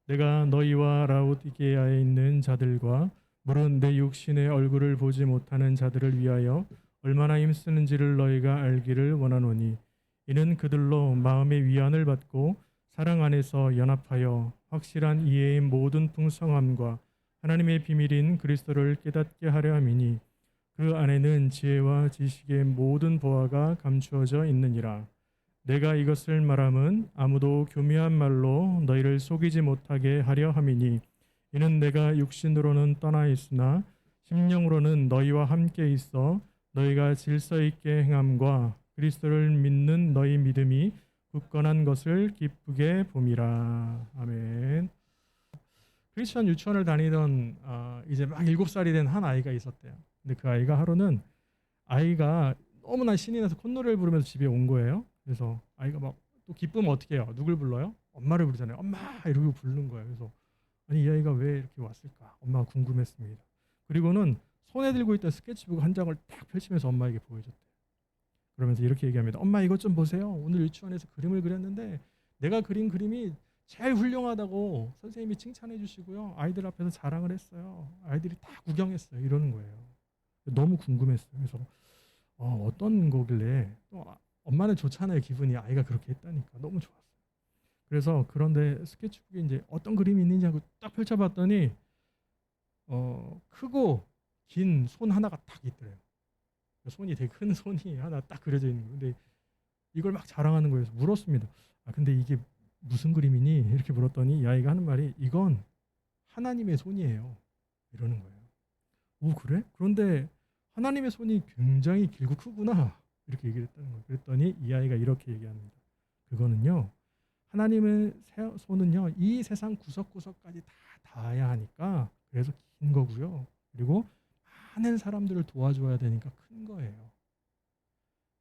내가 너희와 라오디게아에 있는 자들과 물은 내 육신의 얼굴을 보지 못하는 자들을 위하여 얼마나 힘쓰는지를 너희가 알기를 원하노니 이는 그들로 마음의 위안을 받고 사랑 안에서 연합하여 확실한 이해의 모든 풍성함과 하나님의 비밀인 그리스도를 깨닫게 하려 함이니 그 안에는 지혜와 지식의 모든 보화가 감추어져 있느니라. 내가 이것을 말함은 아무도 교묘한 말로 너희를 속이지 못하게 하려 함이니 이는 내가 육신으로는 떠나 있으나 심령으로는 너희와 함께 있어 너희가 질서 있게 행함과 그리스도를 믿는 너희 믿음이 굳건한 것을 기쁘게 봄이라. 아멘. 크리스천 유치원을 다니던 이제 막 7살이 된 한 아이가 있었대요. 근데 그 아이가 하루는 아이가 너무나 신이 나서 콧노래를 부르면서 집에 온 거예요. 그래서 아이가 막 또 기쁘면 어떻게 해요? 누굴 불러요? 엄마를 부르잖아요. 엄마 이러고 부르는 거예요. 그래서 아니 이 아이가 왜 이렇게 왔을까? 엄마가 궁금했습니다. 그리고는 손에 들고 있던 스케치북 한 장을 딱 펼치면서 엄마에게 보여줬대요. 그러면서 이렇게 얘기합니다. 엄마 이것 좀 보세요. 오늘 유치원에서 그림을 그렸는데 내가 그린 그림이 제일 훌륭하다고 선생님이 칭찬해 주시고요. 아이들 앞에서 자랑을 했어요. 아이들이 다 구경했어요. 이러는 거예요. 너무 궁금했어요. 그래서 어떤 거길래 또 엄마는 좋잖아요. 기분이 아이가 그렇게 했다니까 너무 좋았어요. 그래서 그런데 스케치북에 이제 어떤 그림이 있는지 하고 딱 펼쳐봤더니 크고 긴 손 하나가 딱 있더래요. 손이 되게 큰 손이 하나 딱 그려져 있는 거예요. 근데 이걸 막 자랑하는 거예요. 그래서 물었습니다. 근데 이게 무슨 그림이니? 이렇게 물었더니 이 아이가 하는 말이 이건 하나님의 손이에요. 이러는 거예요. 오 그래? 그런데 하나님의 손이 굉장히 길고 크구나. 이렇게 얘기를 했다는 거예요. 그랬더니 이 아이가 이렇게 얘기합니다. 그거는요. 하나님의 손은요. 이 세상 구석구석까지 다 닿아야 하니까 그래서 긴 거고요. 그리고 많은 사람들을 도와줘야 되니까 큰 거예요.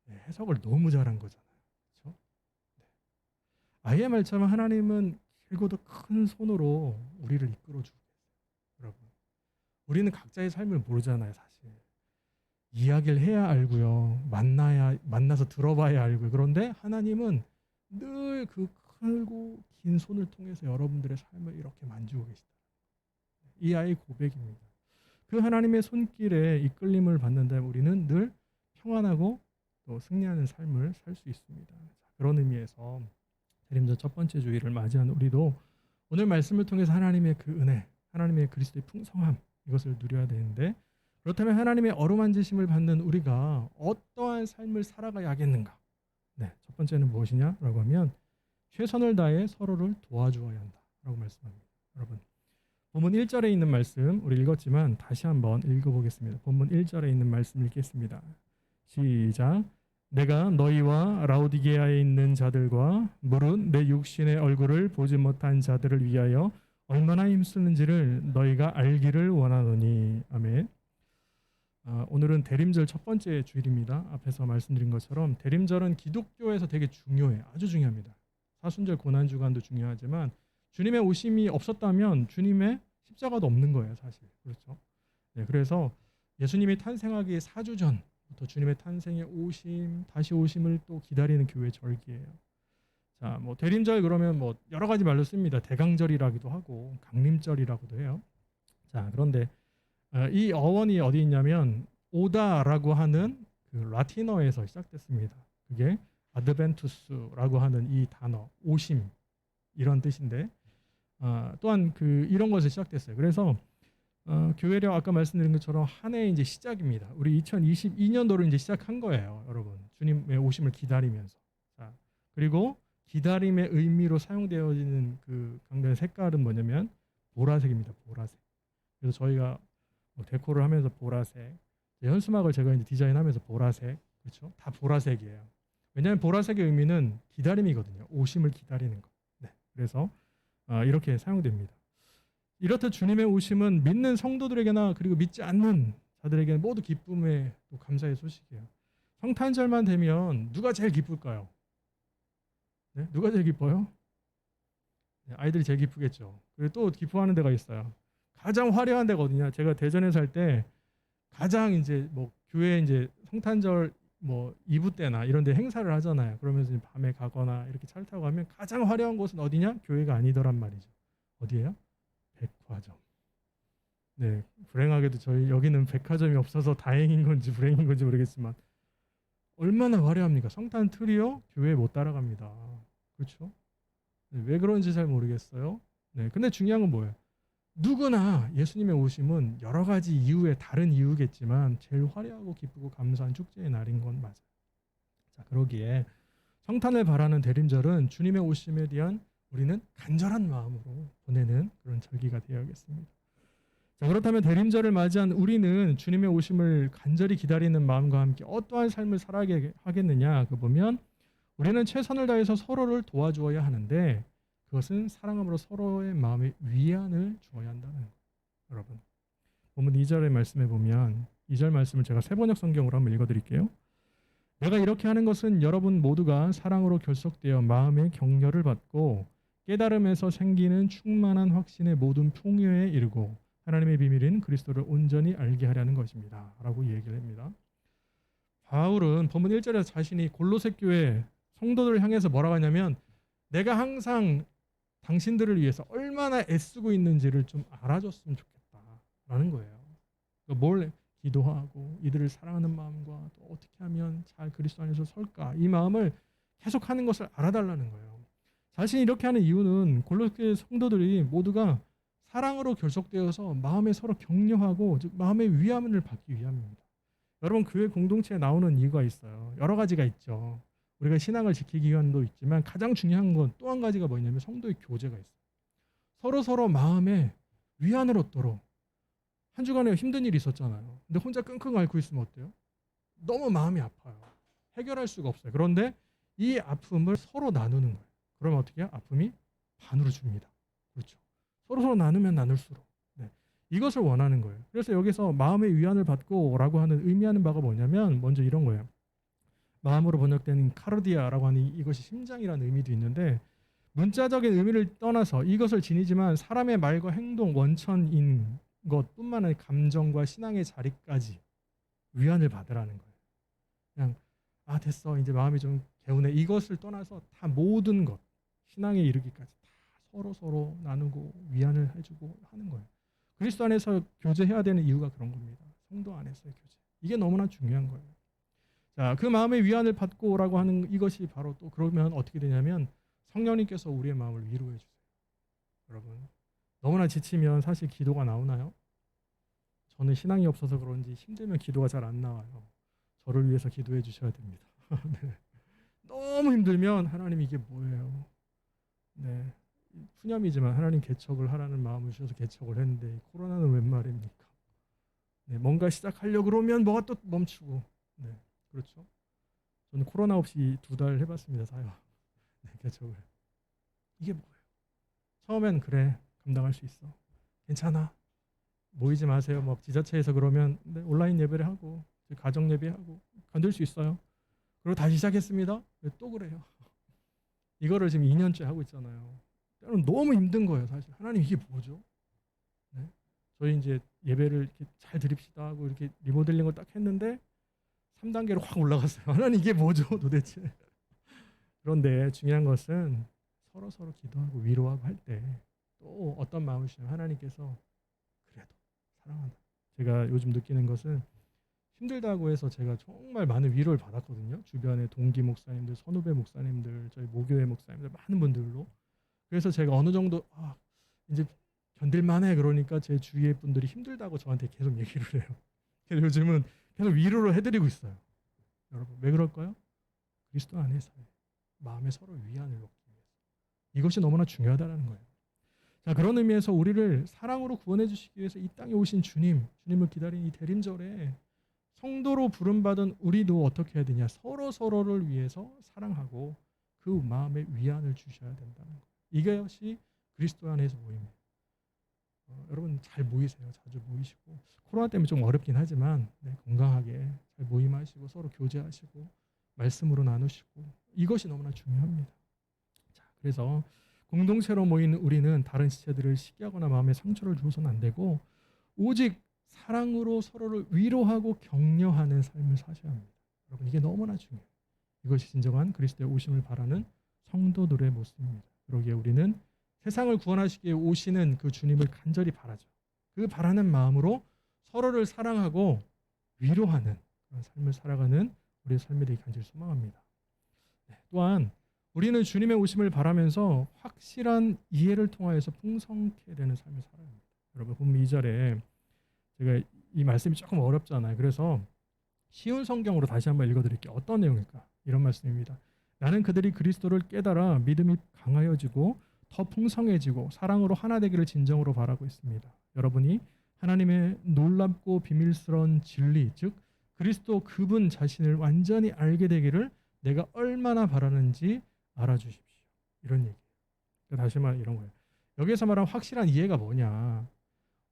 네, 해석을 너무 잘한 거잖아요. 그렇죠? 네. 아이의 말처럼 하나님은 길고도 큰 손으로 우리를 이끌어주고 계세요. 여러분. 우리는 각자의 삶을 모르잖아요. 사실. 이야기를 해야 알고요. 만나서 들어봐야 알고요. 그런데 하나님은 늘 그 크고 긴 손을 통해서 여러분들의 삶을 이렇게 만지고 계시다. 이 아이의 고백입니다. 그 하나님의 손길에 이끌림을 받는다면 우리는 늘 평안하고 또 승리하는 삶을 살 수 있습니다. 그런 의미에서 대림절 첫 번째 주일을 맞이한 우리도 오늘 말씀을 통해서 하나님의 그 은혜, 하나님의 그리스도의 풍성함 이것을 누려야 되는데 그렇다면 하나님의 어루만지심을 받는 우리가 어떠한 삶을 살아가야겠는가? 네, 첫 번째는 무엇이냐라고 하면 최선을 다해 서로를 도와주어야 한다라고 말씀합니다. 여러분, 본문 1절에 있는 말씀 우리 읽었지만 다시 한번 읽어보겠습니다. 본문 1절에 있는 말씀 읽겠습니다. 시작. 내가 너희와 라오디게아에 있는 자들과 물은 내 육신의 얼굴을 보지 못한 자들을 위하여 얼마나 힘쓰는지를 너희가 알기를 원하노니. 아멘. 오늘은 대림절 첫 번째 주일입니다. 앞에서 말씀드린 것처럼 대림절은 기독교에서 되게 중요해요. 아주 중요합니다. 사순절 고난주간도 중요하지만 주님의 오심이 없었다면 주님의 십자가도 없는 거예요. 사실. 그렇죠. 네, 그래서 예수님이 탄생하기 4주 전부터 주님의 탄생의 오심, 다시 오심을 또 기다리는 교회 절기예요. 자, 뭐 대림절 그러면 뭐 여러 가지 말로 씁니다. 대강절이라기도 하고 강림절이라고도 해요. 자, 그런데 이 어원이 어디 있냐면 오다라고 하는 그 라틴어에서 시작됐습니다. 그게 아드벤투스라고 하는 이 단어 오심 이런 뜻인데 또한 그 이런 것에 시작됐어요. 그래서 교회력 아까 말씀드린 것처럼 한 해의 이제 시작입니다. 우리 2022년도를 이제 시작한 거예요, 여러분. 주님의 오심을 기다리면서. 자, 그리고 기다림의 의미로 사용되어지는 그 강단의 색깔은 뭐냐면 보라색입니다. 보라색. 그래서 저희가 데코를 하면서 보라색, 현수막을 제가 이제 디자인하면서 보라색, 그렇죠? 다 보라색이에요. 왜냐하면 보라색의 의미는 기다림이거든요. 오심을 기다리는 것. 네, 그래서 이렇게 사용됩니다. 이렇듯 주님의 오심은 믿는 성도들에게나 그리고 믿지 않는 자들에게는 모두 기쁨의 또 감사의 소식이에요. 성탄절만 되면 누가 제일 기쁠까요? 네? 누가 제일 기뻐요? 네, 아이들이 제일 기쁘겠죠. 그리고 또 기뻐하는 데가 있어요. 가장 화려한 데가 어디냐? 제가 대전에 살 때 가장 이제 뭐 교회 이제 성탄절 뭐 2부 때나 이런 데 행사를 하잖아요. 그러면서 밤에 가거나 이렇게 차를 타고 가면 가장 화려한 곳은 어디냐? 교회가 아니더란 말이죠. 어디예요? 백화점. 네, 불행하게도 저희 여기는 백화점이 없어서 다행인 건지 불행인 건지 모르겠지만 얼마나 화려합니까? 성탄 트리요? 교회에 못 따라갑니다. 그렇죠? 네, 왜 그런지 잘 모르겠어요. 네, 근데 중요한 건 뭐예요? 누구나 예수님의 오심은 여러 가지 이유에 다른 이유겠지만 제일 화려하고 기쁘고 감사한 축제의 날인 건 맞아요. 자, 그러기에 성탄을 바라는 대림절은 주님의 오심에 대한 우리는 간절한 마음으로 보내는 그런 절기가 되어야겠습니다. 자, 그렇다면 대림절을 맞이한 우리는 주님의 오심을 간절히 기다리는 마음과 함께 어떠한 삶을 살아야 하겠느냐? 그 보면 우리는 최선을 다해서 서로를 도와주어야 하는데 그것은 사랑함으로 서로의 마음에 위안을 주어야 한다는 거예요. 여러분, 본문 2절의 말씀에 보면 2절 말씀을 제가 세번역 성경으로 한번 읽어드릴게요. 내가 이렇게 하는 것은 여러분 모두가 사랑으로 결속되어 마음의 격려를 받고 깨달음에서 생기는 충만한 확신의 모든 풍요에 이르고 하나님의 비밀인 그리스도를 온전히 알게 하려는 것입니다. 라고 얘기를 합니다. 바울은 본문 1절에서 자신이 골로새 교회 성도들을 향해서 뭐라고 하냐면 내가 항상 당신들을 위해서 얼마나 애쓰고 있는지를 좀 알아줬으면 좋겠다라는 거예요. 뭘 기도하고 이들을 사랑하는 마음과 또 어떻게 하면 잘 그리스도 안에서 설까 이 마음을 계속하는 것을 알아달라는 거예요. 자신이 이렇게 하는 이유는 골로새 성도들이 모두가 사랑으로 결속되어서 마음에 서로 격려하고 즉 마음의 위안을 받기 위함입니다. 여러분 교회 공동체에 나오는 이유가 있어요. 여러 가지가 있죠. 우리가 신앙을 지키기 위함도 있지만 가장 중요한 건 또 한 가지가 뭐냐면 성도의 교제가 있어요. 서로 마음에 위안을 얻도록 한 주간에 힘든 일이 있었잖아요. 근데 혼자 끙끙 앓고 있으면 어때요? 너무 마음이 아파요. 해결할 수가 없어요. 그런데 이 아픔을 서로 나누는 거예요. 그러면 어떻게 해요? 아픔이 반으로 줍니다. 그렇죠. 서로 나누면 나눌수록 이것을 원하는 거예요. 그래서 여기서 마음의 위안을 받고 라고 하는 의미하는 바가 뭐냐면 먼저 이런 거예요. 마음으로 번역된 카르디아라고 하는 이것이 심장이라는 의미도 있는데 문자적인 의미를 떠나서 이것을 지니지만 사람의 말과 행동 원천인 것뿐만 아니라 감정과 신앙의 자리까지 위안을 받으라는 거예요. 그냥 됐어 이제 마음이 좀 개운해 이것을 떠나서 다 모든 것 신앙에 이르기까지 다 서로 나누고 위안을 해주고 하는 거예요. 그리스도 안에서 교제해야 되는 이유가 그런 겁니다. 성도 안에서의 교제. 이게 너무나 중요한 거예요. 자, 그 마음의 위안을 받고라고 하는 이것이 바로 또 그러면 어떻게 되냐면 성령님께서 우리의 마음을 위로해 주세요. 여러분, 너무나 지치면 사실 기도가 나오나요? 저는 신앙이 없어서 그런지 힘들면 기도가 잘 안 나와요. 저를 위해서 기도해 주셔야 됩니다. 네. 너무 힘들면 하나님 이게 뭐예요? 네. 푸념이지만 하나님 개척을 하라는 마음을 주셔서 개척을 했는데 코로나는 웬 말입니까? 네, 뭔가 시작하려고 그러면 뭐가 또 멈추고 네, 그렇죠? 저는 코로나 없이 2달 해봤습니다. 사역 네, 개척을 이게 뭐예요? 처음엔 그래 감당할 수 있어 괜찮아 모이지 마세요 뭐 지자체에서 그러면 네, 온라인 예배를 하고 가정 예배하고 건들 수 있어요. 그리고 다시 시작했습니다. 왜 또 그래요? 이거를 지금 2년째 하고 있잖아요. 때로는 너무 힘든 거예요, 사실. 하나님 이게 뭐죠? 네? 저희 이제 예배를 이렇게 잘 드립시다 하고 이렇게 리모델링을 딱 했는데 3단계로 확 올라갔어요. 하나님 이게 뭐죠, 도대체? 그런데 중요한 것은 서로 기도하고 위로하고 할 때 또 어떤 마음을 주시면 하나님께서 그래도 사랑한다. 제가 요즘 느끼는 것은 힘들다고 해서 제가 정말 많은 위로를 받았거든요. 주변에 동기 목사님들, 선후배 목사님들, 저희 모교회 목사님들 많은 분들로. 그래서 제가 어느 정도 이제 견딜만해 그러니까 제 주위의 분들이 힘들다고 저한테 계속 얘기를 해요. 그래서 요즘은 계속 위로를 해드리고 있어요. 여러분 왜 그럴까요? 그리스도 안에서의 마음에 서로 위안을 얻기 위해서. 이것이 너무나 중요하다는 거예요. 자, 그런 의미에서 우리를 사랑으로 구원해 주시기 위해서 이 땅에 오신 주님을 기다린 이 대림절에 성도로 부름받은 우리도 어떻게 해야 되냐? 서로를 위해서 사랑하고 그 마음에 위안을 주셔야 된다는 거예요. 이것이 그리스도 안에서 모임이에요. 여러분 잘 모이세요. 자주 모이시고 코로나 때문에 좀 어렵긴 하지만 건강하게 잘 모임하시고 서로 교제하시고 말씀으로 나누시고 이것이 너무나 중요합니다. 자, 그래서 공동체로 모인 우리는 다른 지체들을 시기하거나 마음에 상처를 주어서는 안 되고 오직 사랑으로 서로를 위로하고 격려하는 삶을 사셔야 합니다. 여러분 이게 너무나 중요해요. 이것이 진정한 그리스도의 오심을 바라는 성도들의 모습입니다. 그러기에 우리는 세상을 구원하시기 위해 오시는 그 주님을 간절히 바라죠. 그 바라는 마음으로 서로를 사랑하고 위로하는 그런 삶을 살아가는 우리의 삶이 되기 간절히 소망합니다. 또한 우리는 주님의 오심을 바라면서 확실한 이해를 통하여서 풍성케 되는 삶을 살아야 합니다. 여러분 본문 2절에 제가 이 말씀이 조금 어렵잖아요. 그래서 쉬운 성경으로 다시 한번 읽어드릴게요. 어떤 내용일까? 이런 말씀입니다. 나는 그들이 그리스도를 깨달아 믿음이 강하여지고 더 풍성해지고 사랑으로 하나 되기를 진정으로 바라고 있습니다. 여러분이 하나님의 놀랍고 비밀스러운 진리, 즉 그리스도 그분 자신을 완전히 알게 되기를 내가 얼마나 바라는지 알아주십시오. 이런 얘기예요. 다시 말해 이런 거예요. 여기에서 말하는 확실한 이해가 뭐냐?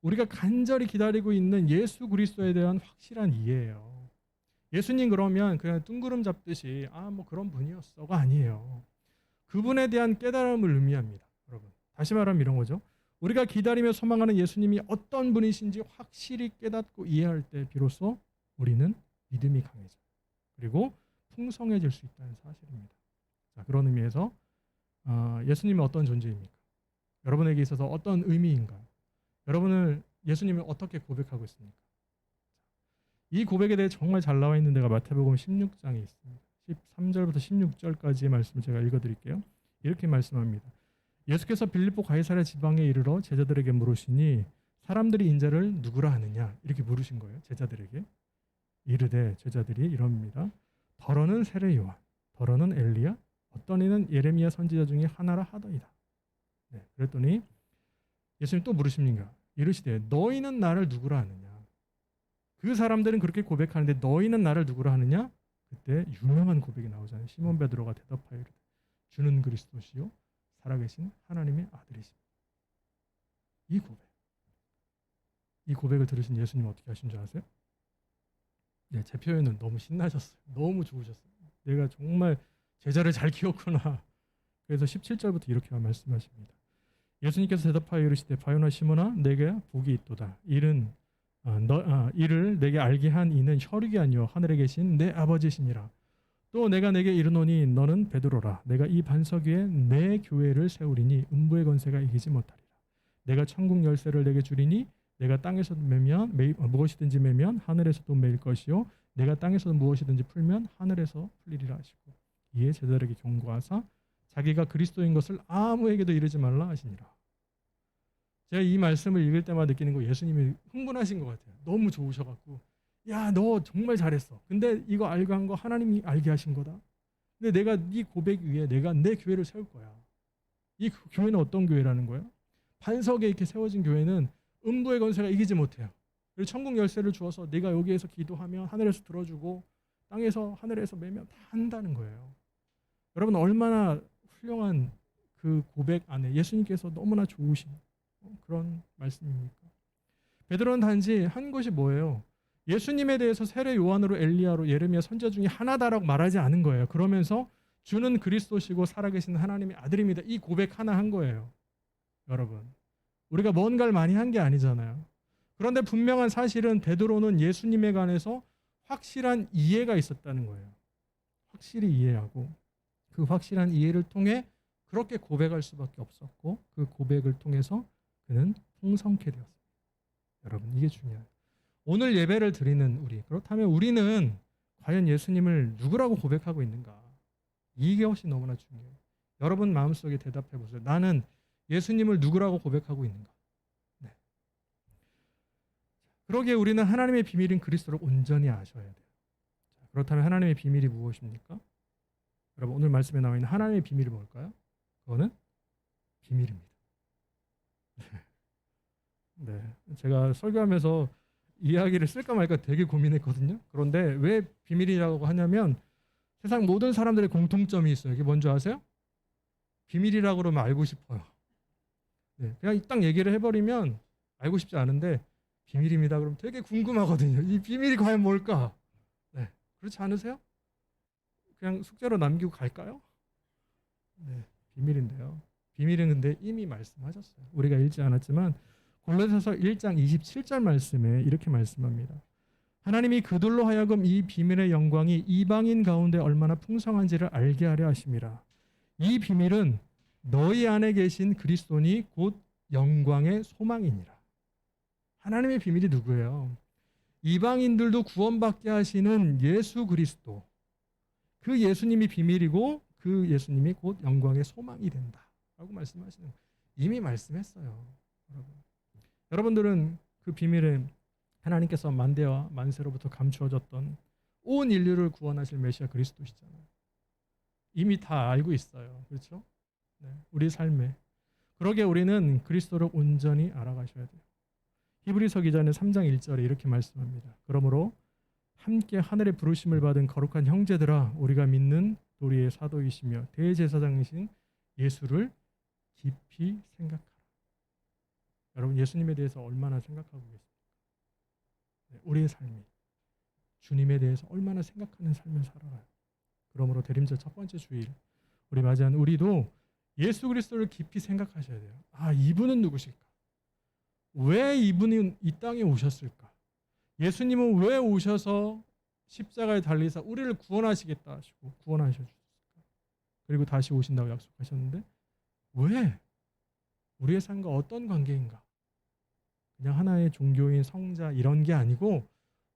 우리가 간절히 기다리고 있는 예수 그리스도에 대한 확실한 이해예요. 예수님 그러면 그냥 뜬구름 잡듯이 뭐 그런 분이었어가 아니에요. 그분에 대한 깨달음을 의미합니다. 여러분 다시 말하면 이런 거죠. 우리가 기다리며 소망하는 예수님이 어떤 분이신지 확실히 깨닫고 이해할 때 비로소 우리는 믿음이 강해져요. 그리고 풍성해질 수 있다는 사실입니다. 자, 그런 의미에서 예수님은 어떤 존재입니까? 여러분에게 있어서 어떤 의미인가요? 여러분을 예수님을 어떻게 고백하고 있습니까? 이 고백에 대해 정말 잘 나와 있는 데가 마태복음 16장에 있습니다. 13절부터 16절까지의 말씀을 제가 읽어드릴게요. 이렇게 말씀합니다. 예수께서 빌립보 가이사랴 지방에 이르러 제자들에게 물으시니 사람들이 인자를 누구라 하느냐 이렇게 물으신 거예요. 제자들에게. 이르되 제자들이 이럽니다. 더러는 세례 요한, 더러는 엘리야, 어떤 이는 예레미야 선지자 중에 하나라 하더이다. 그랬더니 예수님 또 물으십니까? 이르시되 너희는 나를 누구라 하느냐? 그 사람들은 그렇게 고백하는데 너희는 나를 누구라 하느냐? 그때 유명한 고백이 나오잖아요. 시몬 베드로가 대답하여 이르되 주는 그리스도시요 살아계신 하나님의 아들이십니다. 이 고백을 들으신 예수님 어떻게 하신 줄 아세요? 제 표현은 너무 신나셨어요. 너무 좋으셨어요. 내가 정말 제자를 잘 키웠구나. 그래서 17절부터 이렇게 말씀하십니다. 예수님께서 대답하여 이르시되 바요나 시몬아 내게 복이 있도다. 이를 내게 알게 한 이는 혈육이 아니요 하늘에 계신 내 아버지시니라. 또 내가 내게 이르노니 너는 베드로라. 내가 이 반석 위에 내 교회를 세우리니 음부의 권세가 이기지 못하리라. 내가 천국 열쇠를 내게 주리니 내가 땅에서 무엇이든지 매면 하늘에서도 매일 것이요 내가 땅에서 무엇이든지 풀면 하늘에서 풀리리라 하시고 이에 제자들에게 경고하사 자기가 그리스도인 것을 아무에게도 이르지 말라 하시니라. 제가 이 말씀을 읽을 때마다 느끼는 거 예수님이 흥분하신 것 같아요. 너무 좋으셔갖고 야 너 정말 잘했어. 근데 이거 알고 한 거 하나님이 알게 하신 거다. 근데 내가 네 고백 위에 내가 내 교회를 세울 거야. 이 교회는 어떤 교회라는 거예요? 반석에 이렇게 세워진 교회는 음부의 권세가 이기지 못해요. 그리고 천국 열쇠를 주어서 네가 여기에서 기도하면 하늘에서 들어주고 땅에서 하늘에서 매면 다 한다는 거예요. 여러분 얼마나 훌륭한 그 고백 안에 예수님께서 너무나 좋으신 그런 말씀입니까? 베드로는 단지 한 것이 뭐예요? 예수님에 대해서 세례 요한으로 엘리야로 예레미야 선지자 중에 하나다라고 말하지 않은 거예요. 그러면서 주는 그리스도시고 살아계신 하나님의 아들입니다. 이 고백 하나 한 거예요. 여러분 우리가 뭔가를 많이 한 게 아니잖아요. 그런데 분명한 사실은 베드로는 예수님에 관해서 확실한 이해가 있었다는 거예요. 확실히 이해하고 그 확실한 이해를 통해 그렇게 고백할 수밖에 없었고 그 고백을 통해서 그는 풍성케 되었습니다. 여러분 이게 중요해요. 오늘 예배를 드리는 우리 그렇다면 우리는 과연 예수님을 누구라고 고백하고 있는가? 이게 훨씬 너무나 중요해요. 여러분 마음속에 대답해 보세요. 나는 예수님을 누구라고 고백하고 있는가? 네. 그러기에 우리는 하나님의 비밀인 그리스도를 온전히 아셔야 돼요. 그렇다면 하나님의 비밀이 무엇입니까? 여러분 오늘 말씀에 나와 있는 하나님의 비밀이 뭘까요? 그거는 비밀입니다. 네, 제가 설교하면서 이야기를 쓸까 말까 되게 고민했거든요. 그런데 왜 비밀이라고 하냐면 세상 모든 사람들의 공통점이 있어요. 이게 뭔지 아세요? 비밀이라고 그러면 알고 싶어요. 네, 그냥 딱 얘기를 해버리면 알고 싶지 않은데 비밀입니다. 그러면 되게 궁금하거든요. 이 비밀이 과연 뭘까? 네, 그렇지 않으세요? 그냥 숙제로 남기고 갈까요? 네, 비밀인데요. 비밀은 근데 이미 말씀하셨어요. 우리가 읽지 않았지만 골로새서 1장 27절 말씀에 이렇게 말씀합니다. 하나님이 그들로 하여금 이 비밀의 영광이 이방인 가운데 얼마나 풍성한지를 알게 하려 하심이라. 이 비밀은 너희 안에 계신 그리스도니 곧 영광의 소망이니라. 하나님의 비밀이 누구예요? 이방인들도 구원받게 하시는 예수 그리스도. 그 예수님이 비밀이고 그 예수님이 곧 영광의 소망이 된다 라고 말씀하시는 거예요. 이미 말씀했어요. 여러분들은 그 비밀을 하나님께서 만대와 만세로부터 감추어졌던 온 인류를 구원하실 메시아 그리스도시잖아요. 이미 다 알고 있어요. 그렇죠? 네, 우리 삶에. 그러게 우리는 그리스도를 온전히 알아가셔야 돼요. 히브리서 기자는 3장 1절에 이렇게 말씀합니다. 그러므로 함께 하늘의 부르심을 받은 거룩한 형제들아, 우리가 믿는 도리의 사도이시며 대제사장이신 예수를 깊이 생각하라. 여러분, 예수님에 대해서 얼마나 생각하고 계십니까? 네, 우리의 삶이 주님에 대해서 얼마나 생각하는 삶을 살아가요. 그러므로 대림절 첫 번째 주일 우리 맞이한 우리도 예수 그리스도를 깊이 생각하셔야 돼요. 아, 이분은 누구실까? 왜 이분이 이 땅에 오셨을까? 예수님은 왜 오셔서 십자가에 달리사 우리를 구원하시겠다 하시고 구원하셨을까? 그리고 다시 오신다고 약속하셨는데 왜? 우리의 삶과 어떤 관계인가? 그냥 하나의 종교인 성자 이런 게 아니고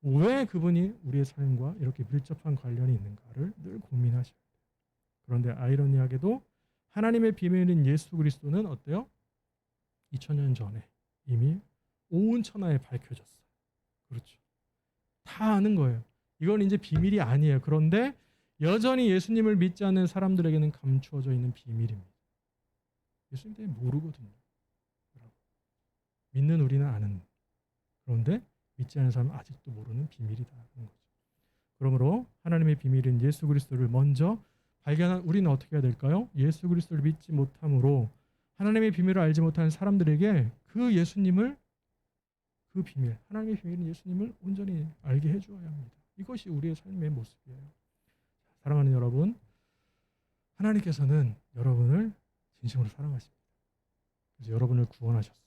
왜 그분이 우리의 삶과 이렇게 밀접한 관련이 있는가를 늘 고민하셔야 돼요. 그런데 아이러니하게도 하나님의 비밀인 예수 그리스도는 어때요? 2000년 전에 이미 온 천하에 밝혀졌어요. 그렇죠. 다 아는 거예요. 이건 이제 비밀이 아니에요. 그런데 여전히 예수님을 믿지 않는 사람들에게는 감추어져 있는 비밀입니다. 예수님 때문에 모르거든요. 믿는 우리는 아는. 그런데 믿지 않는 사람은 아직도 모르는 비밀이다. 그러므로 하나님의 비밀인 예수 그리스도를 먼저 발견한 우리는 어떻게 해야 될까요? 예수 그리스도를 믿지 못함으로 하나님의 비밀을 알지 못하는 사람들에게 그 예수님을, 그 비밀, 하나님의 비밀인 예수님을 온전히 알게 해주어야 합니다. 이것이 우리의 삶의 모습이에요. 사랑하는 여러분, 하나님께서는 여러분을 진심으로 사랑하십니다. 그래서 여러분을 구원하셨어요.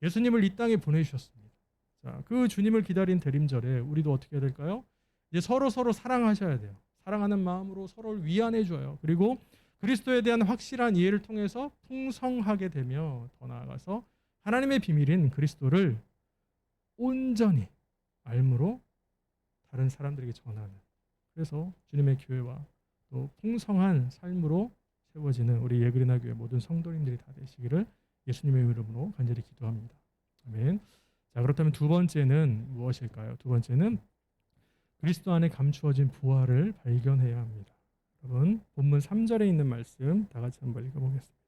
예수님을 이 땅에 보내주셨습니다. 자, 그 주님을 기다린 대림절에 우리도 어떻게 해야 될까요? 이제 서로 사랑하셔야 돼요. 사랑하는 마음으로 서로를 위안해 줘요. 그리고 그리스도에 대한 확실한 이해를 통해서 풍성하게 되며 더 나아가서 하나님의 비밀인 그리스도를 온전히 알므로 다른 사람들에게 전하는, 그래서 주님의 교회와 또 풍성한 삶으로 세워지는 우리 예그리나 교회 모든 성도님들이 다 되시기를 예수님의 이름으로 간절히 기도합니다. 아멘. 자, 그렇다면 두 번째는 무엇일까요? 두 번째는 그리스도 안에 감추어진 부활을 발견해야 합니다. 여러분, 본문 3절에 있는 말씀 다 같이 한번 읽어보겠습니다.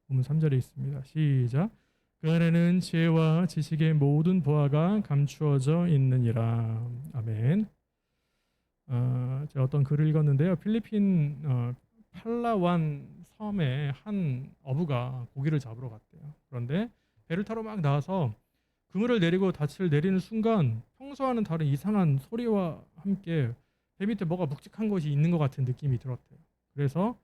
본문 3절에 있습니다. 시작. 그 안에는 지혜와 지식의 모든 보화가 감추어져 있느니라. 아멘. 제가 어떤 글을 읽었는데요. 필리핀 팔라완 섬에 한 어부가 고기를 잡으러 갔대요. 그런데 배를 타러 막 나와서 그물을 내리고 닻을 내리는 순간 평소와는 다른 이상한 소리와 함께 배 밑에 뭐가 묵직한 것이 있는 것 같은 느낌이 들었대요. 그래서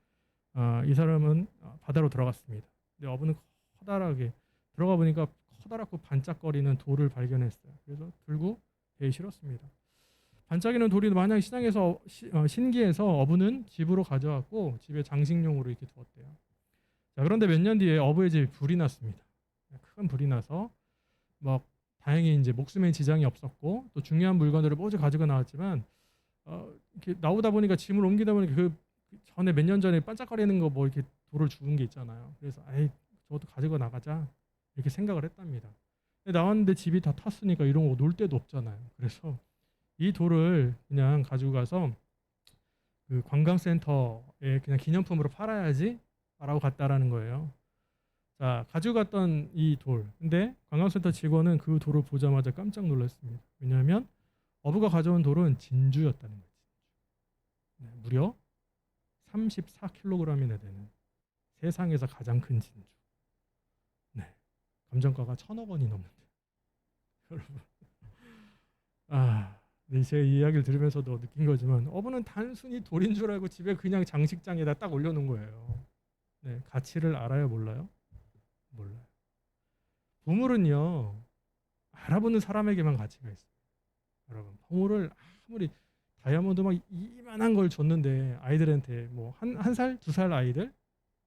이 사람은 바다로 들어갔습니다. 근데 어부는 커다랗게 들어가 보니까 커다랗고 반짝거리는 돌을 발견했어요. 그래서 들고 배에 실었습니다. 반짝이는 돌이 마냥 시장에서 신기해서 어부는 집으로 가져왔고 집에 장식용으로 이렇게 두었대요. 자, 그런데 몇 년 뒤에 어부의 집에 불이 났습니다. 큰 불이 나서 막 다행히 이제 목숨에 지장이 없었고 또 중요한 물건들을 모두 가지고 나왔지만 이렇게 나오다 보니까 짐을 옮기다 보니까 그 전에 몇 년 전에 반짝거리는 거 뭐 이렇게 돌을 주운 게 있잖아요. 그래서 아이 저것도 가지고 나가자 이렇게 생각을 했답니다. 근데 나왔는데 집이 다 탔으니까 이런 거 놀 데도 없잖아요. 그래서 이 돌을 그냥 가지고 가서 그 관광센터에 그냥 기념품으로 팔아야지 라고 갔다라는 거예요. 자, 가지고 갔던 이 돌. 근데 관광센터 직원은 그 돌을 보자마자 깜짝 놀랐습니다. 왜냐하면 어부가 가져온 돌은 진주였다는 거죠. 네, 무려 34kg이나 되는 세상에서 가장 큰 진주. 네, 감정가가 1,000억 원이 넘는데. 여러분, 네, 제가 이 이야기를 들으면서도 느낀 거지만 어부는 단순히 돌인 줄 알고 집에 그냥 장식장에다 딱 올려놓은 거예요. 네, 가치를 알아요, 몰라요? 몰라요. 보물은요, 알아보는 사람에게만 가치가 있어요. 여러분, 보물을 아무리 다이아몬드 막 이만한 걸 줬는데 아이들한테 뭐 한 살, 2살 아이들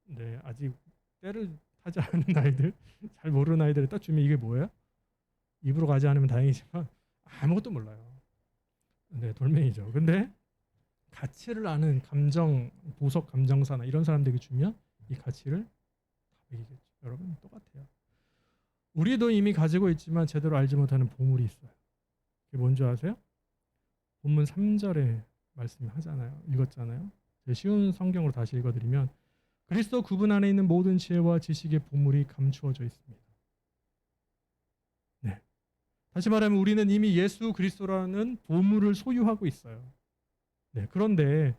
네, 아직 때를 타지 않은 아이들, 잘 모르는 아이들을 딱 주면 이게 뭐예요? 입으로 가지 않으면 다행이지만 아무것도 몰라요. 네, 돌멩이죠. 근데 가치를 아는 감정, 보석 감정사나 이런 사람들에게 주면 이 가치를 다 매기겠죠. 여러분 똑같아요. 우리도 이미 가지고 있지만 제대로 알지 못하는 보물이 있어요. 그게 뭔지 아세요? 본문 3절에 말씀하잖아요. 읽었잖아요. 쉬운 성경으로 다시 읽어드리면 그리스도 구분 안에 있는 모든 지혜와 지식의 보물이 감추어져 있습니다. 네. 다시 말하면 우리는 이미 예수 그리스도라는 보물을 소유하고 있어요. 네. 그런데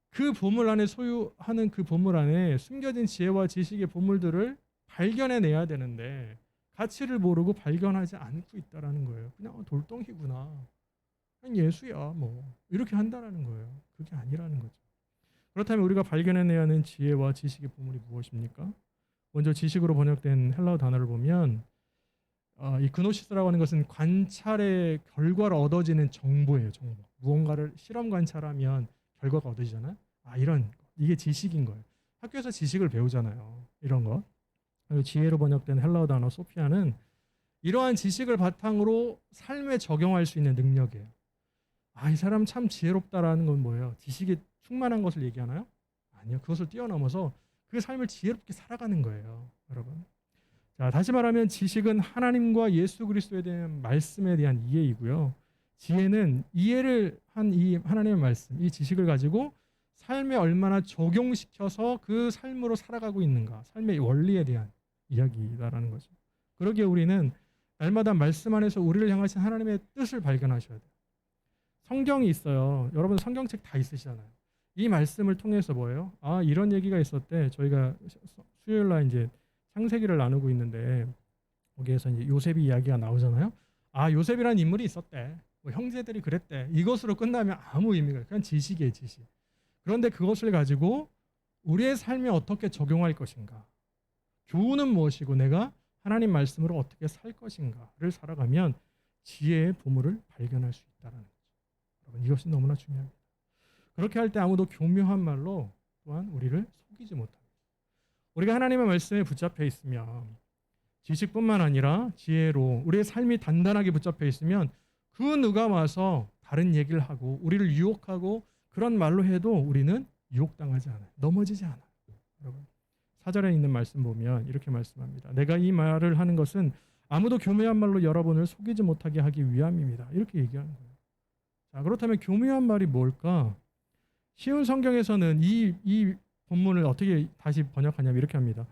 그 보물 안에 소유하는 그 보물 안에 숨겨진 지혜와 지식의 보물들을 발견해내야 되는데 가치를 모르고 발견하지 않고 있다라는 거예요. 그냥 돌덩이구나. 그냥 예수야 뭐 이렇게 한다라는 거예요. 그게 아니라는 거죠. 그렇다면 우리가 발견해내야 하는 지혜와 지식의 보물이 무엇입니까? 먼저 지식으로 번역된 헬라어 단어를 보면 이 그노시스라고 하는 것은 관찰의 결과로 얻어지는 정보예요. 정보. 무언가를 실험 관찰하면 결과가 얻어지잖아요. 이런 이게 지식인 거예요. 학교에서 지식을 배우잖아요. 이런 거. 그리고 지혜로 번역된 헬라어 단어 소피아는 이러한 지식을 바탕으로 삶에 적용할 수 있는 능력이에요. 이 사람 참 지혜롭다라는 건 뭐예요? 지식이 충만한 것을 얘기하나요? 아니요. 그것을 뛰어넘어서 그 삶을 지혜롭게 살아가는 거예요. 여러분. 자, 다시 말하면 지식은 하나님과 예수 그리스도에 대한 말씀에 대한 이해이고요. 지혜는 이해를 한 이 하나님의 말씀, 이 지식을 가지고 삶에 얼마나 적용시켜서 그 삶으로 살아가고 있는가, 삶의 원리에 대한 이야기다라는 거죠. 그러기에 우리는 날마다 말씀 안에서 우리를 향하신 하나님의 뜻을 발견하셔야 돼요. 성경이 있어요. 여러분 성경책 다 있으시잖아요. 이 말씀을 통해서 뭐예요? 이런 얘기가 있었대. 저희가 수요일 날 이제 창세기를 나누고 있는데 거기에서 이제 요셉이 이야기가 나오잖아요. 요셉이라는 인물이 있었대. 뭐 형제들이 그랬대. 이것으로 끝나면 아무 의미가 없어요. 그냥 지식이에요, 지식. 그런데 그것을 가지고 우리의 삶에 어떻게 적용할 것인가? 교훈은 무엇이고 내가 하나님 말씀으로 어떻게 살 것인가를 살아가면 지혜의 보물을 발견할 수 있다는 거죠. 여러분 이것이 너무나 중요합니다. 그렇게 할 때 아무도 교묘한 말로 또한 우리를 속이지 못합니다. 우리가 하나님의 말씀에 붙잡혀 있으면 지식뿐만 아니라 지혜로 우리의 삶이 단단하게 붙잡혀 있으면 그 누가 와서 다른 얘기를 하고 우리를 유혹하고 그런 말로 해도 우리는 유혹당하지 않아요. 넘어지지 않아요. 여러분 4절에 있는 말씀 보면 이렇게 말씀합니다. 내가 이 말을 하는 것은 아무도 교묘한 말로 여러분을 속이지 못하게 하기 위함입니다. 이렇게 얘기하는 거예요. 자, 그렇다면 교묘한 말이 뭘까? 쉬운 성경에서는 이 본문을 어떻게 다시 번역하냐면 이렇게 합니다.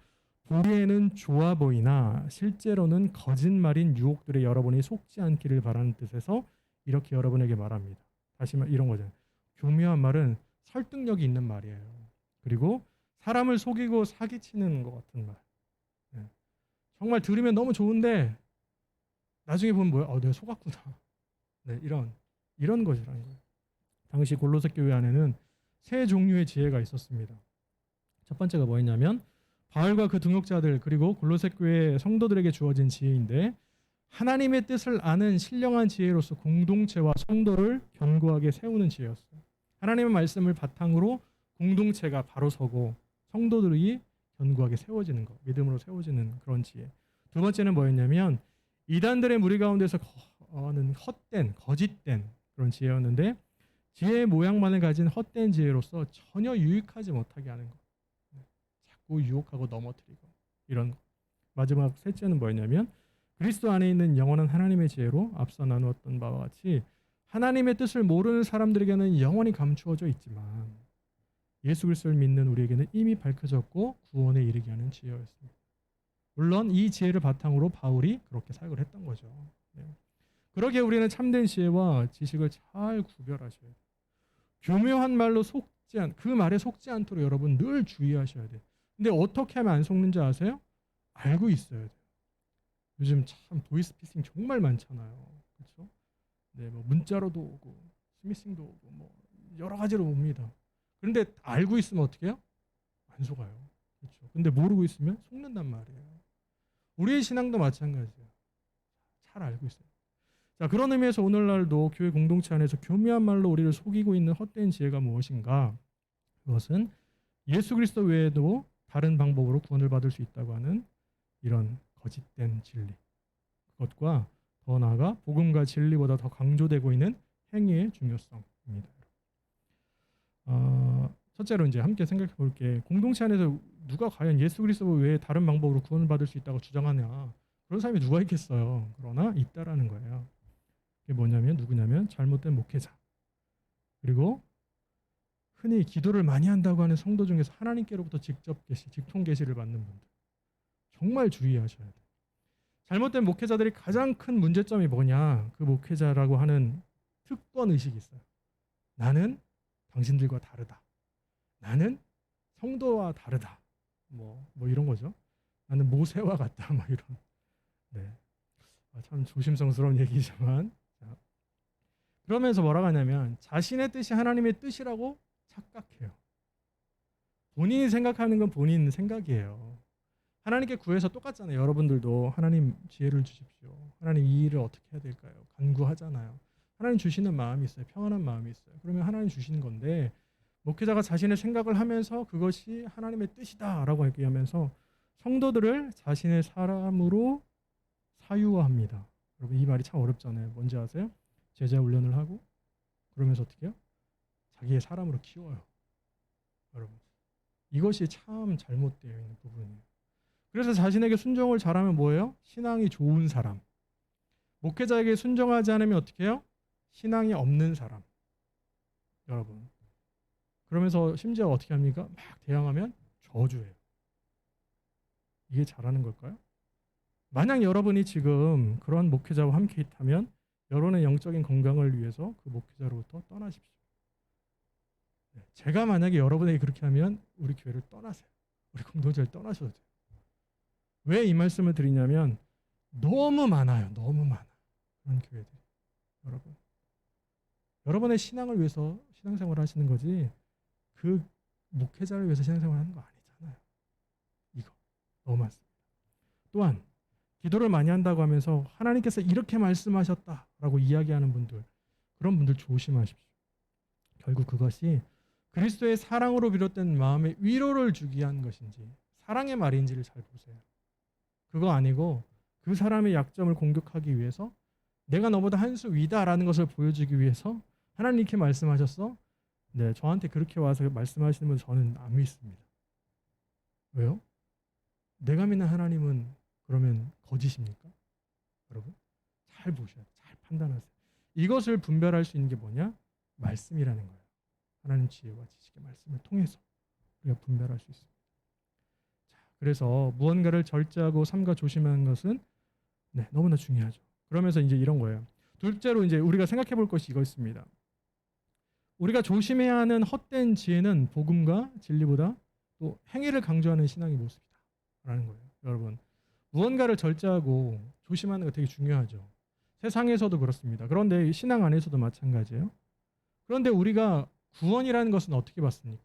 보기에는 좋아 보이나 실제로는 거짓말인 유혹들에 여러분이 속지 않기를 바라는 뜻에서 이렇게 여러분에게 말합니다. 다시 이런 거죠. 교묘한 말은 설득력이 있는 말이에요. 그리고 사람을 속이고 사기치는 것 같은 말. 네. 정말 들으면 너무 좋은데 나중에 보면 뭐야? 내가 속았구나. 네, 이런 것이라는 거예요. 당시 골로새 교회 안에는 세 종류의 지혜가 있었습니다. 첫 번째가 뭐였냐면 바울과 그 동역자들 그리고 골로새 교회 성도들에게 주어진 지혜인데 하나님의 뜻을 아는 신령한 지혜로서 공동체와 성도를 견고하게 세우는 지혜였어요. 하나님의 말씀을 바탕으로 공동체가 바로 서고 성도들이 견고하게 세워지는 것, 믿음으로 세워지는 그런 지혜. 두 번째는 뭐였냐면 이단들의 무리 가운데서 헛된, 거짓된 그런 지혜였는데 지혜의 모양만을 가진 헛된 지혜로서 전혀 유익하지 못하게 하는 것. 자꾸 유혹하고 넘어뜨리고 이런 것. 마지막 셋째는 뭐였냐면 그리스도 안에 있는 영원한 하나님의 지혜로 앞서 나누었던 바와 같이 하나님의 뜻을 모르는 사람들에게는 영원히 감추어져 있지만 예수 그리스도를 믿는 우리에게는 이미 밝혀졌고 구원에 이르게 하는 지혜였습니다. 물론 이 지혜를 바탕으로 바울이 그렇게 사역을 했던 거죠. 네. 그러기에 우리는 참된 지혜와 지식을 잘 구별하셔야 돼요. 교묘한 말로 그 말에 속지 않도록 여러분 늘 주의하셔야 돼요. 근데 어떻게 하면 안 속는지 아세요? 알고 있어야 돼요. 요즘 참 보이스피싱 정말 많잖아요. 그렇죠? 네, 뭐 문자로도 오고 스미싱도 오고 뭐 여러 가지로 옵니다. 그런데 알고 있으면 어떻게 해요? 안 속아요. 그렇죠? 근데 모르고 있으면 속는단 말이에요. 우리의 신앙도 마찬가지예요. 잘 알고 있어요. 자, 그런 의미에서 오늘날도 교회 공동체 안에서 교묘한 말로 우리를 속이고 있는 헛된 지혜가 무엇인가? 그것은 예수 그리스도 외에도 다른 방법으로 구원을 받을 수 있다고 하는 이런 거짓된 진리, 그것과 더 나아가 복음과 진리보다 더 강조되고 있는 행위의 중요성입니다. 첫째로 이제 함께 생각해 볼게, 공동체 안에서 누가 과연 예수 그리스도 외에 다른 방법으로 구원을 받을 수 있다고 주장하냐, 그런 사람이 누가 있겠어요. 그러나 있다라는 거예요. 그게 뭐냐면 누구냐면 잘못된 목회자, 그리고 흔히 기도를 많이 한다고 하는 성도 중에서 하나님께로부터 직접 계시, 직통 계시를 받는 분들, 정말 주의하셔야 돼요. 잘못된 목회자들이 가장 큰 문제점이 뭐냐, 그 목회자라고 하는 특권 의식이 있어요. 나는 당신들과 다르다, 나는 성도와 다르다, 뭐 이런 거죠. 나는 모세와 같다, 뭐 이런. 네, 참 조심성스러운 얘기지만, 자, 그러면서 뭐라고 하냐면 자신의 뜻이 하나님의 뜻이라고 착각해요. 본인이 생각하는 건 본인 생각이에요. 하나님께 구해서 똑같잖아요. 여러분들도 하나님 지혜를 주십시오, 하나님 이 일을 어떻게 해야 될까요, 간구하잖아요. 하나님 주시는 마음이 있어요. 평안한 마음이 있어요. 그러면 하나님 주시는 건데, 목회자가 자신의 생각을 하면서 그것이 하나님의 뜻이다라고 얘기하면서 성도들을 자신의 사람으로 사유화합니다. 여러분, 이 말이 참 어렵잖아요. 뭔지 아세요? 제자 훈련을 하고 그러면서 어떻게 해요? 자기의 사람으로 키워요. 여러분, 이것이 참 잘못되어 있는 부분이에요. 그래서 자신에게 순종을 잘하면 뭐예요? 신앙이 좋은 사람. 목회자에게 순종하지 않으면 어떻게 해요? 신앙이 없는 사람. 여러분, 그러면서 심지어 어떻게 합니까? 막 대항하면 저주해요. 이게 잘하는 걸까요? 만약 여러분이 지금 그런 목회자와 함께 있다면 여러분의 영적인 건강을 위해서 그 목회자로부터 떠나십시오. 제가 만약에 여러분에게 그렇게 하면 우리 교회를 떠나세요. 우리 공동체를 떠나셔도 돼요. 왜 이 말씀을 드리냐면 너무 많아요. 너무 많아. 그런 교회들이. 여러분, 여러분의 신앙을 위해서 신앙생활을 하시는 거지 그 목회자를 위해서 신앙생활을 하는 거 아니잖아요. 이거 너무 많습니다. 또한 기도를 많이 한다고 하면서 하나님께서 이렇게 말씀하셨다라고 이야기하는 분들, 그런 분들 조심하십시오. 결국 그것이 그리스도의 사랑으로 비롯된 마음의 위로를 주기 위한 것인지 사랑의 말인지를 잘 보세요. 그거 아니고 그 사람의 약점을 공격하기 위해서 내가 너보다 한 수 위다라는 것을 보여주기 위해서 하나님 이렇게 말씀하셨어? 네, 저한테 그렇게 와서 말씀하시는 분 저는 안 믿습니다. 왜요? 내가 믿는 하나님은 그러면 거짓입니까? 여러분, 잘 보셔야 돼요. 잘 판단하세요. 이것을 분별할 수 있는 게 뭐냐? 말씀이라는 거예요. 하나님 지혜와 지식의 말씀을 통해서 우리가 분별할 수 있습니다. 자, 그래서 무언가를 절제하고 삼가 조심하는 것은 너무나 중요하죠. 그러면서 이제 이런 거예요. 둘째로 이제 우리가 생각해 볼 것이 이거 있습니다. 우리가 조심해야 하는 헛된 지혜는 복음과 진리보다 또 행위를 강조하는 신앙의 모습이다라는 거예요. 여러분, 무언가를 절제하고 조심하는 거 되게 중요하죠. 세상에서도 그렇습니다. 그런데 신앙 안에서도 마찬가지예요. 그런데 우리가 구원이라는 것은 어떻게 받습니까?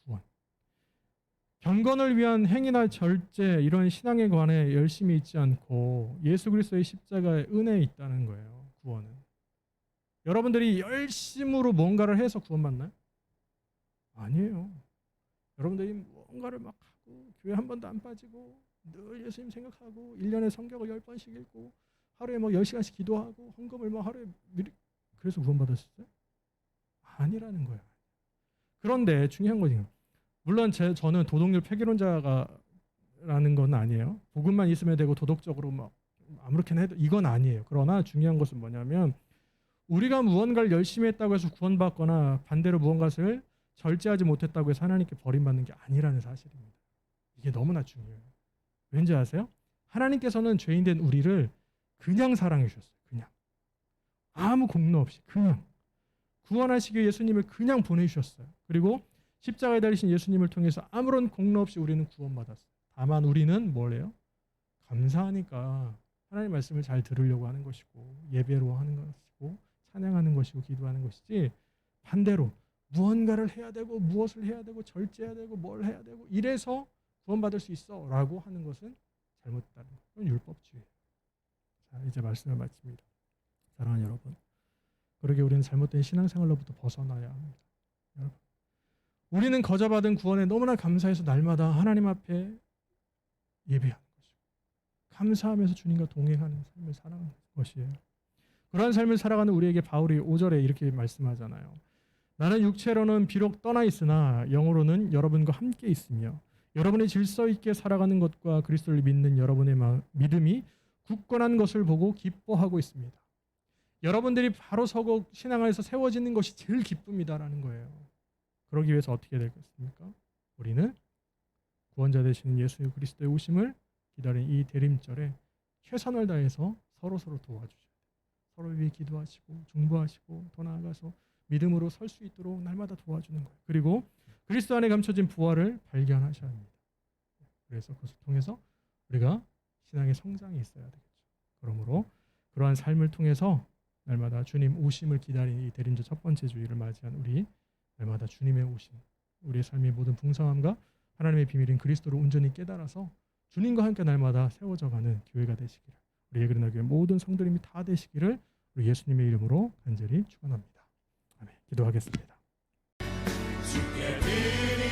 구원. 경건을 위한 행위나 절제, 이런 신앙에 관해 열심히 있지 않고 예수 그리스도의 십자가의 은혜에 있다는 거예요. 구원은. 여러분들이 열심으로 뭔가를 해서 구원받나요? 아니에요. 여러분들이 뭔가를 막 하고 교회 한 번도 안 빠지고 늘 예수님 생각하고 1년에 성경을 10번씩 읽고 하루에 10시간씩 기도하고 헌금을 하루에 그래서 구원받았어요? 아니라는 거예요. 그런데 중요한 거지. 물론 저는 도덕률 폐기론자라는 건 아니에요. 복음만 있으면 되고 도덕적으로 아무렇게나 해도 이건 아니에요. 그러나 중요한 것은 뭐냐면 우리가 무언가를 열심히 했다고 해서 구원받거나 반대로 무언가를 절제하지 못했다고 해서 하나님께 버림받는 게 아니라는 사실입니다. 이게 너무나 중요해요. 왠지 아세요? 하나님께서는 죄인된 우리를 그냥 사랑해 주셨어요. 그냥. 아무 공로 없이 그냥. 구원하시기 위해 예수님을 그냥 보내주셨어요. 그리고 십자가에 달리신 예수님을 통해서 아무런 공로 없이 우리는 구원받았어요. 다만 우리는 뭐래요? 감사하니까 하나님 말씀을 잘 들으려고 하는 것이고 예배로 하는 것이고 찬양하는 것이고 기도하는 것이지, 반대로 무언가를 해야 되고 무엇을 해야 되고 절제해야 되고 뭘 해야 되고 이래서 구원받을 수 있어 라고 하는 것은 잘못다는 거예요. 그건 율법주의예요. 자, 이제 말씀을 마칩니다. 사랑하는 여러분, 그러게 우리는 잘못된 신앙생활로부터 벗어나야 합니다. 여러분, 우리는 거저받은 구원에 너무나 감사해서 날마다 하나님 앞에 예배하는 것이고 감사하면서 주님과 동행하는 삶을 살아가는 것이에요. 그러한 삶을 살아가는 우리에게 바울이 5절에 이렇게 말씀하잖아요. 나는 육체로는 비록 떠나 있으나 영으로는 여러분과 함께 있으며 여러분의 질서 있게 살아가는 것과 그리스도를 믿는 여러분의 믿음이 굳건한 것을 보고 기뻐하고 있습니다. 여러분들이 바로 서고 신앙 안에서 세워지는 것이 제일 기쁨이다라는 거예요. 그러기 위해서 어떻게 되겠습니까? 우리는 구원자 되시는 예수 그리스도의 오심을 기다린 이 대림절에 최선을 다해서 서로 도와주셔야 돼요. 서로 위해 기도하시고 중보하시고 더 나아가서 믿음으로 설 수 있도록 날마다 도와주는 거예요. 그리고 그리스도 안에 감춰진 부활을 발견하셔야 합니다. 그래서 그것을 통해서 우리가 신앙의 성장이 있어야 되겠죠. 그러므로 그러한 삶을 통해서 날마다 주님 오심을 기다리는 이 대림절 첫 번째 주일을 맞이한 우리 날마다 주님의 오심, 우리의 삶의 모든 풍성함과 하나님의 비밀인 그리스도를 온전히 깨달아서 주님과 함께 날마다 세워져가는 교회가 되시기를, 우리 예그레나 교회 모든 성도님이 다 되시기를 우리 예수님의 이름으로 간절히 축원합니다. 아멘. 기도하겠습니다. 주께 드린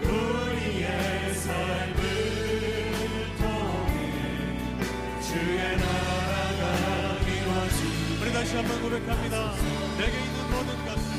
우리의 삶을 통해 주의 나라가 이루어지게. 우리 다시 한번 고백합니다. 내게 있는 모든 것